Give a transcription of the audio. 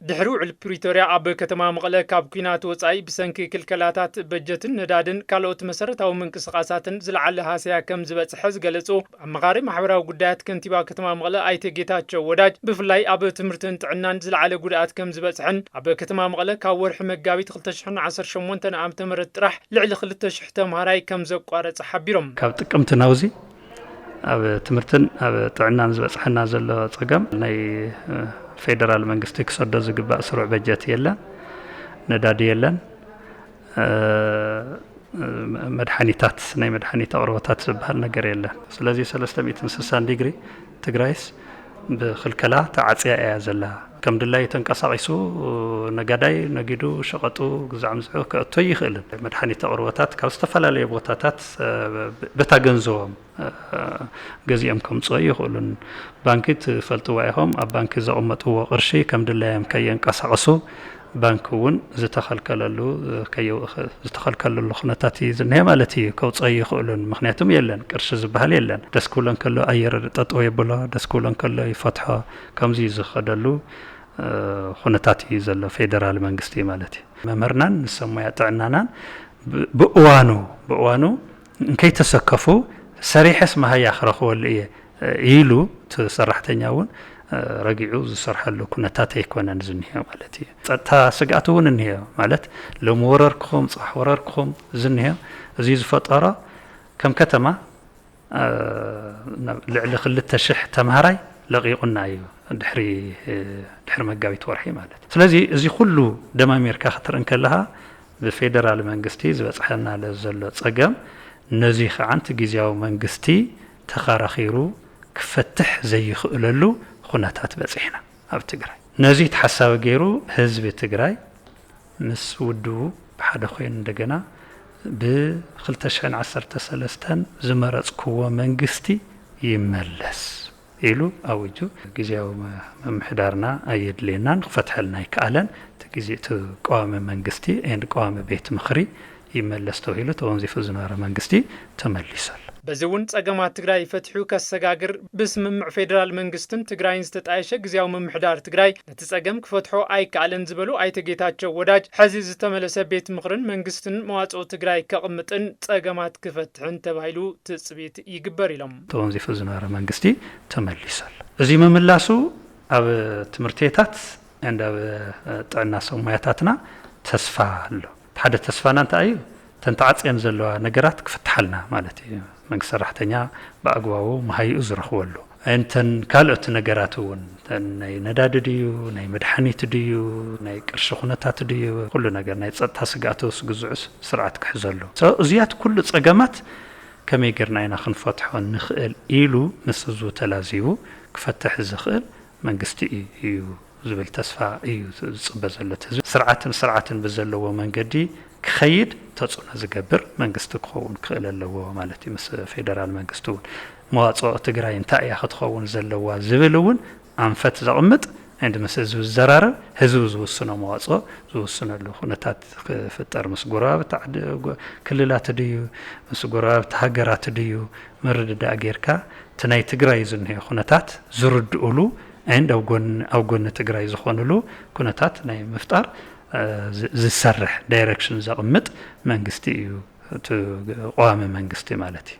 دحروع البريتوريا عب كتما مقلة كاب كينات وصاي بسنك كلكلاتات بجتن ندادن كالوت مسرتاو منقسقاساتن زلعل هاسيا كم زبصحز ገለጹ አመጋሪ ማህበራዊ ጉዳያት ከንቲባ ከተማ መቀለ አይተ ጌታቸው ወዳጅ በፍላይ አበ ትምርትን ጥዕናን ዝልዓለ ጉዳያት ከም ዝበጽሕን አበ ከተማ መቀለ ካብ ወርሒ መጋቢት 2018 ዓመተ ምህረት ጥራሕ ልዕሊ 2000 ተማሃራይ ከም ዘቋረጸ ሓቢሮም ካብ ጥቅምት ናውዚ አበ ትምርትን አበ ጥዕናን ዝበጽሕና ዘሎ ጸገም ናይ ፌደራል መንግስት ክሰዶ ዝግባእ ስሩዕ በጀት የለን ነዳዲ የለን መድኃኒታት ናይ መድኃኒት አቅርቦታት ዝበሃል ነገር የለን ስለዚ 360 ዲግሪ ትግራይስ በክልከላ ተዓጽያ እያ ዘላ ከም ድላይ ተንቀሳቂሱ ነጋዳይ ነጊዱ ሸቀጡ ግዛዕምዝዑ ከእቶ ይኽእል መድኃኒት አቅርቦታት ካብ ዝተፈላለዩ ቦታታት በታገንዘዎም ገዚኦም ከምጽኡ ይኽእሉን ባንኪ ትፈልጥዋ ኢኹም ኣብ ባንኪ ዘቀመጥዎ ቅርሺ ከም ድላዮም ከየንቀሳቀሱ ባንኩውን ዝተኸልከለሉ ኩነታት ዝነየ ማለት እዩ ከውጽእ ይኽእሉን ምክንያቱም የለን ቅርሺ ዝበሃል የለን ደስኩለን ከሎ ኣየር ጠጠው ይብሎ ደስኩለን ከሎ ይፈትሖ ከምዚ ዝኸደሉ ኩነታት እዩ ዘሎ ፌደራል መንግስቲ ማለት እዩ መምህርናን ሰሞያ ጥዕናናን ብእዋኑ እንከይተሰከፉ ሰሪሕስ ማህያ ክረኽበሉ እየ ኢሉ ተሰራሕተኛውን ረጊዑ ዝሰርሐሉ ኩነታት ኣይኮነን ዝንሄ ማለት እዩ ጸጥታ ስጋቱውን እንሄ ማለት ለምወረርኩም ጽሕ ወረርኩም ዝንሄ እዚ ዝፈጠረ ከም ከተማ ልዕሊ 2000 ተማሃራይ ለቂቁና እዩ ድሕሪ መጋቢት ወርሒ ማለት ስለዚ እዚ ኩሉ ደማሜርካ ክትርን ከለሃ በፌደራል መንግስቲ ዝበጽሐና ለዘሎ ጸገም ነዚ ኸዓንት ግዚያዊ መንግስቲ ተኻራኺሩ ክፈትሕ ዘይኽእለሉ ኩነታት በጽሕና ኣብ ትግራይ ነዚ ተሐሳብ ገይሩ ህዝቢ ትግራይ ምስ ውድቡ ብሓደ ኮይኑ እንደገና ብ2013 ዝመረጽክዎ መንግስቲ ይመለስ ኢሉ ኣውጁ ግዚያዊ መምሕዳርና ኣየድልየናን ክፈትሐልና ይከኣለን ትግዜ ተቃዋሚ መንግስቲ ኤንድ ቃዋሚ ቤት ምኽሪ ይመለስ ተባሂሉ ተወንዚፉ ዝነበረ መንግስቲ ተመሊሷል በዚውን ጸገማት ትግራይ ፈትሑ ከሰጋግር በስምምዕ ፌደራል መንግስትን ትግራይን ዝተጣየሸ ግዚያዊ መምሕዳር ትግራይ ነተጸገም ክፈትሖ ኣይከኣለን ዝበሉ አይተ ጌታቸው ወዳጅ ሕዚ ዝተመለሰ ቤት ምኽርን መንግስትን መዋጽኦ ትግራይ ከቅምጥን ጸገማት ክፈትሕን ተባሂሉ ትጽቢት ይግበር ኢሎም ተወንዚፉ ዝነበረ መንግስቲ ተመሊሷል እዚ መምላሱ ኣብ ትምርቴታት እንደ ጥዕና ሰሙያታትና ተስፋ ኣሎ ሓደ ተስፋና እንታይ እዩ ተንተዓጽየን ዘለዋ ነገራት ክፍትሐልና ማለት እዩ መንግስት ሰራሕተኛ በአግባቡ ማሃይኡ ዝረኽበሉ እንተን ካልኦት ነገራት እውን ናይ ነዳዲ ድዩ ናይ መድኃኒት ድዩ ናይ ቅርሺ ኩነታት ድዩ ኩሉ ነገር ናይ ጸጥታ ስጋቱ ዝግዝዑስ ስርዓት ክሕዘሉ እዚያት ኩሉ ጸገማት ከመይ ጌርና ኢና ክንፈትሖ ንኽእል ኢሉ ምስ ህዝቡ ተላዚቡ ክፈትሕ ዝኽእል መንግስቲ እዩ ዝብል ተስፋ እዩ ዝጽበ ዘሎ ህዝቢ ስርዓትን ብዘለዎ መንገዲ ክኸይድ ተጽዕኖ ዝገብር መንግስቲ ክኸውን ክእል ኣለዎ ማለት እዩ ምስ ፌደራል መንግስቲ እውን መዋጽኦ ትግራይ እንታይ እያ ክትኸውን ዘለዋ ዝብል እውን ኣንፈት ዘቕምጥ እንደ ምስ ህዝቢ ዝዘራረብ ህዝቢ ዝውስኖ መዋጽኦ ዝውስነሉ ኩነታት ክፍጠር ምስ ጎረባብቲ ክልላት ድዩ ምስ ጎረባብቲ ሃገራት ድዩ ምርድዳእ ጌርካ እቲ ናይ ትግራይ ዝንሄ ኩነታት ዝርድኡሉ عند أو جون تجري زخونلو كنتات ناي مفتار زسرح دايركشن زقمت منجستي تو قوام منجستي مالتي